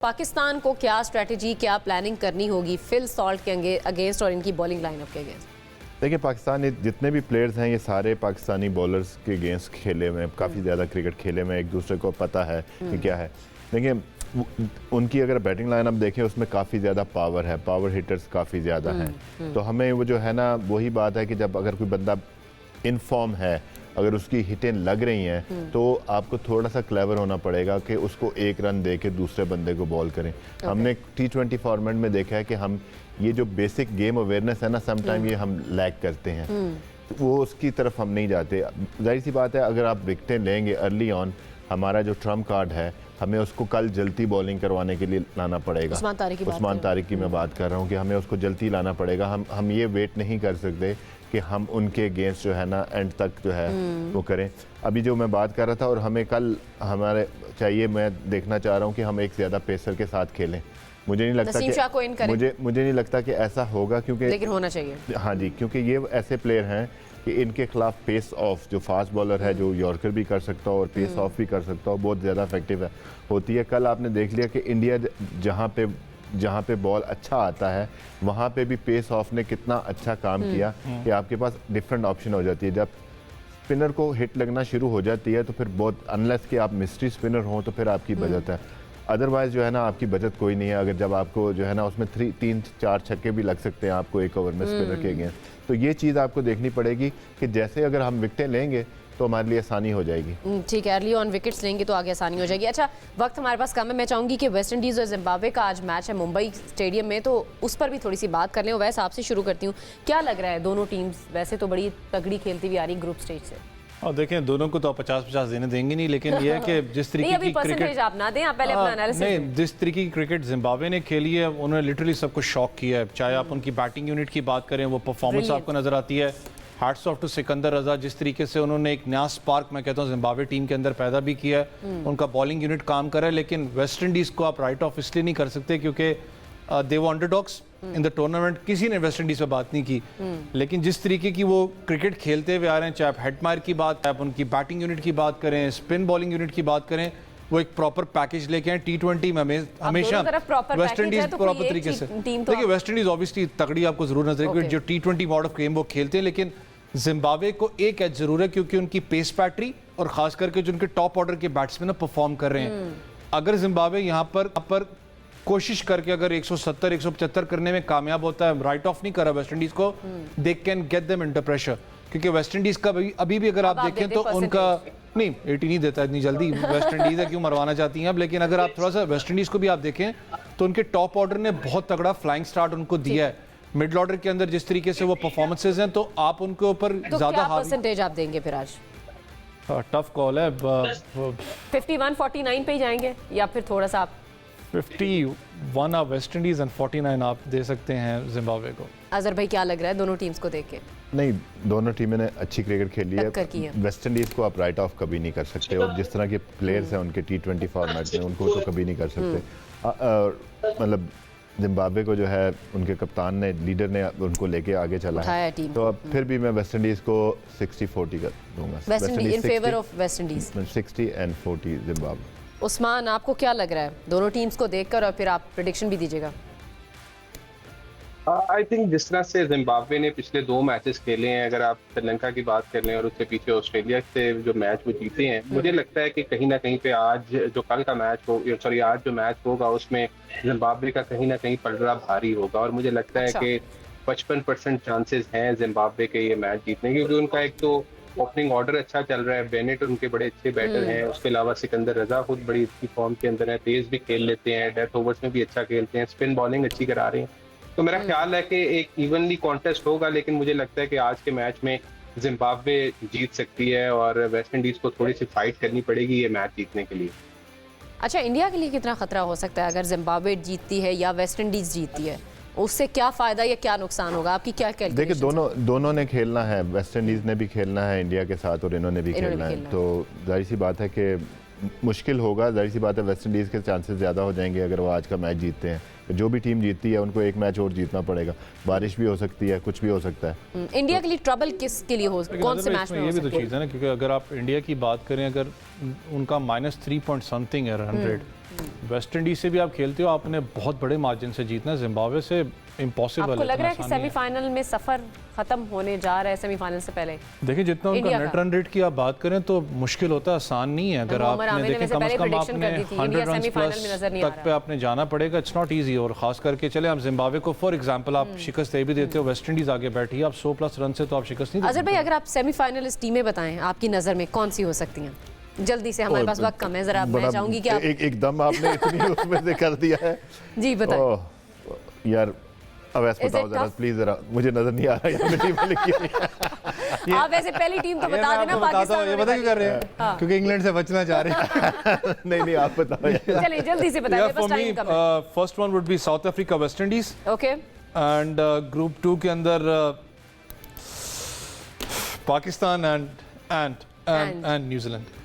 पाकिस्तान को क्या स्ट्रेटजी, क्या प्लानिंग करनी होगी फिल सॉल्ट के अगेंस्ट और इनकी बॉलिंग लाइनअप के अगेंस्ट? देखिए, पाकिस्तान जितने भी प्लेयर्स हैं ये सारे पाकिस्तानी बॉलर्स के अगेंस्ट खेले हुए हैं, काफ़ी ज़्यादा क्रिकेट खेले हुए हैं, एक दूसरे को पता है कि क्या है। देखिए, उनकी अगर बैटिंग लाइनअप देखें उसमें काफ़ी ज़्यादा पावर है, पावर हिटर्स काफ़ी ज़्यादा हैं। तो हमें वो जो है ना, वही बात है कि जब अगर कोई बंदा इन फॉर्म है, अगर उसकी हिटें लग रही हैं तो आपको थोड़ा सा क्लेवर होना पड़ेगा कि उसको एक रन दे के दूसरे बंदे को बॉल करें। हमने T20 फॉर्मेट में देखा है कि हम ये जो बेसिक गेम अवेयरनेस है ना, समटाइम ये हम लैक करते हैं, तो वो उसकी तरफ हम नहीं जाते। जाहिर सी बात है, अगर आप विकेटें लेंगे अर्ली ऑन, हमारा जो ट्रम्प कार्ड है, हमें उसको कल जल्दी बॉलिंग करवाने के लिए लाना पड़ेगा। उस्मान तारिक की मैं बात कर रहा हूँ कि हमें उसको जल्दी लाना पड़ेगा। हम ये वेट नहीं कर सकते कि हम उनके अगेंस्ट जो है ना एंड तक जो है वो करें। अभी जो मैं बात कर रहा था, और हमें कल हमारे चाहिए, मैं देखना चाह रहा हूँ कि हम एक ज़्यादा पेसर के साथ खेलें। मुझे नहीं लगता कि मुझे नहीं लगता कि ऐसा होगा, क्योंकि लेकिन होना चाहिए। हाँ जी, क्योंकि ये ऐसे प्लेयर हैं कि इनके खिलाफ पेस ऑफ, जो फास्ट बॉलर है, जो यॉर्कर भी कर सकता हो और पेस ऑफ भी कर सकता हो, बहुत ज़्यादा इफेक्टिव है होती है। कल आपने देख लिया कि इंडिया जहाँ पे बॉल अच्छा आता है वहाँ पे भी पेस ऑफ ने कितना अच्छा काम किया कि आपके पास डिफरेंट ऑप्शन हो जाती है। जब स्पिनर को हिट लगना शुरू हो जाती है तो फिर बहुत, अनलेस कि आप मिस्ट्री स्पिनर हो तो फिर आपकी बचत है, अदरवाइज जो है ना आपकी बचत कोई नहीं है। अगर जब आपको जो है ना उसमें 3-4 छक्के भी लग सकते हैं आपको एक ओवर में स्पिनर के अगेंस्ट, तो ये चीज़ आपको देखनी पड़ेगी कि जैसे अगर हम विकेटें लेंगे तो हमारे लिए आसानी हो जाएगी। ठीक है, अर्ली ऑन विकेट्स लेंगे तो आगे आसानी हो जाएगी। अच्छा, वक्त हमारे पास कम है, मैं चाहूँगी कि वेस्ट इंडीज़ और जिम्बाब्वे का आज मैच है मुंबई स्टेडियम में, तो उस पर भी थोड़ी सी बात कर लें। वैसे आपसे शुरू करती हूँ, क्या लग रहा है दोनों टीम्स वैसे तो बड़ी तगड़ी खेलती हुई आ रही ग्रुप स्टेज से? और देखें, दोनों को तो 50-50 देने देंगे नहीं, लेकिन ये है कि जिस तरीके की क्रिकेट आप ना दें, आप पहले अपना एनालिसिस नहीं, जिस तरीके की क्रिकेट जिम्बाब्वे ने खेली है, उन्होंने लिटरली सबको शॉक किया है। चाहे आप उनकी बैटिंग यूनिट की बात करें, वो परफॉर्मेंस आपको नजर आती है। हैट्स ऑफ टू सिकंदर रजा, जिस तरीके से उन्होंने एक नया स्पार्क, मैं कहता हूँ, जिम्बाब्वे टीम के अंदर पैदा भी किया है। उनका बॉलिंग यूनिट काम कर रहा है। लेकिन वेस्ट इंडीज़ को आप राइट ऑफ इसलिए नहीं कर सकते क्योंकि दे वर अंडरडॉग्स इन द टूर्नामेंट। किसी ने वेस्ट इंडीज पे बात नहीं की, लेकिन जिस तरीके की वो क्रिकेट खेलते हुए आ रहे हैं, चाहे आप हेडमायर की बात, चाहे आप उनकी बैटिंग यूनिट की बात करें, स्पिन बॉलिंग यूनिट की बात करें, वो एक प्रॉपर पैकेज लेके आए। T20 में हमेशा वेस्ट इंडीज प्रॉपर तरीके से, देखिए वेस्ट इंडीज ऑब्वियसली तगड़ी आपको जरूर नजर आएगी, जो T20 मॉड ऑफ गेम वो खेलते हैं। लेकिन जिम्बाब्वे को एक एज जरूर है, क्योंकि उनकी पेस बैटरी और खास करके जो उनके टॉप ऑर्डर के बैट्समैन परफॉर्म कर रहे हैं। अगर जिम्बाब्वे यहाँ पर कोशिश करके अगर 170-175 करने में कामयाब होता है, राइट ऑफ नहीं करा वेस्ट इंडीज को, they can get them under pressure. क्योंकि वेस्ट इंडीज का अभी भी अगर आप देखें तो उनका नहीं 80 नहीं देता इतनी जल्दी, वेस्ट इंडीज है, क्यों मरवाना चाहती हैं अब। लेकिन अगर आप थोड़ा सा वेस्ट इंडीज को भी आप देखें तो उनके टॉप ऑर्डर ने बहुत तगड़ा फ्लाइंग स्टार्ट उनको दिया है। मिडिल ऑर्डर के अंदर जिस तरीके से वो परफॉर्मेंसेज हैं, तो आप उनके ऊपर ज्यादा परसेंटेज आप देंगे फिर आज? टफ कॉल है। 51-49 पे ही जाएंगे या फिर थोड़ा सा आप 51 आप वेस्ट इंडीज एंड 49 आप दे सकते हैं जिम्बाब्वे को? अजहर भाई, क्या लग रहा है दोनों टीम्स को देख के? नहीं, दोनों टीमें ने अच्छी क्रिकेट खेली है। वेस्ट इंडीज़ को आप राइट ऑफ कभी नहीं कर सकते, और जिस तरह के प्लेयर्स हैं उनके T20 फॉर्मेट में, उनको तो कभी नहीं कर सकते। मतलब जिम्बाब्वे को जो है उनके कप्तान ने, लीडर ने उनको लेके आगे चला है, तो अब फिर भी मैं वेस्ट इंडीज़ को 60-40 कर दूंगा। West Indies in favour of West Indies, 60-40 Zimbabwe. Usman, आपको क्या लग रहा है दोनों टीम्स को देखकर, और फिर आप प्रेडिक्शन भी दीजिएगा? आई थिंक जिस तरह से जिम्बाब्वे ने पिछले 2 मैचेस खेले हैं, अगर आप श्रीलंका की बात कर लें और उससे पीछे ऑस्ट्रेलिया से जो मैच वो जीते हैं, मुझे लगता है कि कहीं ना कहीं पे आज जो कल का मैच हो, सॉरी आज जो मैच होगा उसमें जिम्बाब्वे का कहीं ना कहीं पलड़ा भारी होगा। और मुझे लगता है कि 55% चांसेस हैं जिम्बाब्वे के ये मैच जीतने, क्योंकि उनका एक तो ओपनिंग ऑर्डर अच्छा चल रहा है, बेनेट उनके बड़े अच्छे बैटर हैं, उसके अलावा सिकंदर रजा खुद बड़ी अच्छी फॉर्म के अंदर है, तेज भी खेल लेते हैं, डेथ ओवर्स में भी अच्छा खेलते हैं, स्पिन बॉलिंग अच्छी करा रहे हैं। तो मेरा ख्याल है कि एक इवनली कॉन्टेस्ट होगा, लेकिन मुझे लगता है कि आज के मैच में जिम्बाब्वे जीत सकती है और वेस्ट इंडीज को थोड़ी सी फाइट करनी पड़ेगी ये मैच जीतने के लिए। अच्छा, इंडिया के लिए कितना खतरा हो सकता है अगर जिम्बाब्वे जीतती है या वेस्ट इंडीज जीतती है? उससे क्या फायदा या क्या नुकसान होगा, आपकी क्या कैलकुलेशन? देखिए, दोनों ने खेलना है, वेस्ट इंडीज ने भी खेलना है इंडिया के साथ, और इन्होंने भी खेलना है, तो जाहिर सी बात है कि मुश्किल होगा। जाहिर सी बात है वेस्ट इंडीज़ के चांसेस ज़्यादा हो जाएंगे अगर वो आज का मैच जीतते हैं। जो भी टीम जीतती है उनको एक मैच और जीतना पड़ेगा, बारिश भी हो सकती है, कुछ भी हो सकता है। इंडिया के लिए ट्रबल किसके लिए हो, कौन से मैच में हो ये भी तो सकती है? चीज़ है ना, क्योंकि अगर आप इंडिया की बात करें, अगर उनका -3 पॉइंट समथिंग है 100, वेस्ट इंडीज से भी आप खेलते हो, आपने बहुत बड़े मार्जिन से जीतना है, जिम्बाब्वे से इम्पॉसिबल है। आपको लग रहा है कि इतना आसान नहीं सेमीफाइनल में सफर खत्म होने जा रहा है सेमीफाइनल से पहले? देखिए जितना उनका इंडिया नेट का। रन रेट की आप बात करें तो मुश्किल होता है, आसान नहीं है। अगर मोहम्मद आपने आमिर ने देखें वैसे कम पहले से कम prediction आपने कर दी थी, 100 इंडिया रन सेमीफाइनल में नजर नहीं आ तक पे आपने जाना पड़ेगा, इट्स नॉट ईजी। और खास करके चले आप जिम्बाब्वे को फॉर एग्जांपल आप शिकस्त दे भी देते हो, वेस्ट इंडीज आगे बैठी है, आप 100+ रन से तो आप शिकस्त नहीं अजहर भाई, अगर आप सेमीफाइनलिस्ट टीमें बताएं आपकी नज़र में कौन सी हो सकती हैं? जल्दी से, हमारे पास वक्त कम है, जरा मैं चाहूंगी कि आप एकदम आपने इतनी उसमें से कर दिया है। जी बताएं। ओह, यार अवैस Is it बताओ जरा tough? प्लीज, जरा मुझे नजर नहीं आ रहा है टीम लिखी है। आप वैसे पहली टीम तो ये बता मैं देना, आपको बताता हूँ, पाकिस्तान ये होने पता क्यों वाली कर रहे हैं? हाँ। क्योंकि इंग्लैंड से बचना चाह रहे हैं। नहीं आप बताओ यार। चलिए जल्दी से बताइए, बस फॉर मी टाइम कम है। First one would be south Africa West Indies, okay, and group 2 के अंदर पाकिस्तान एंड न्यूजीलैंड।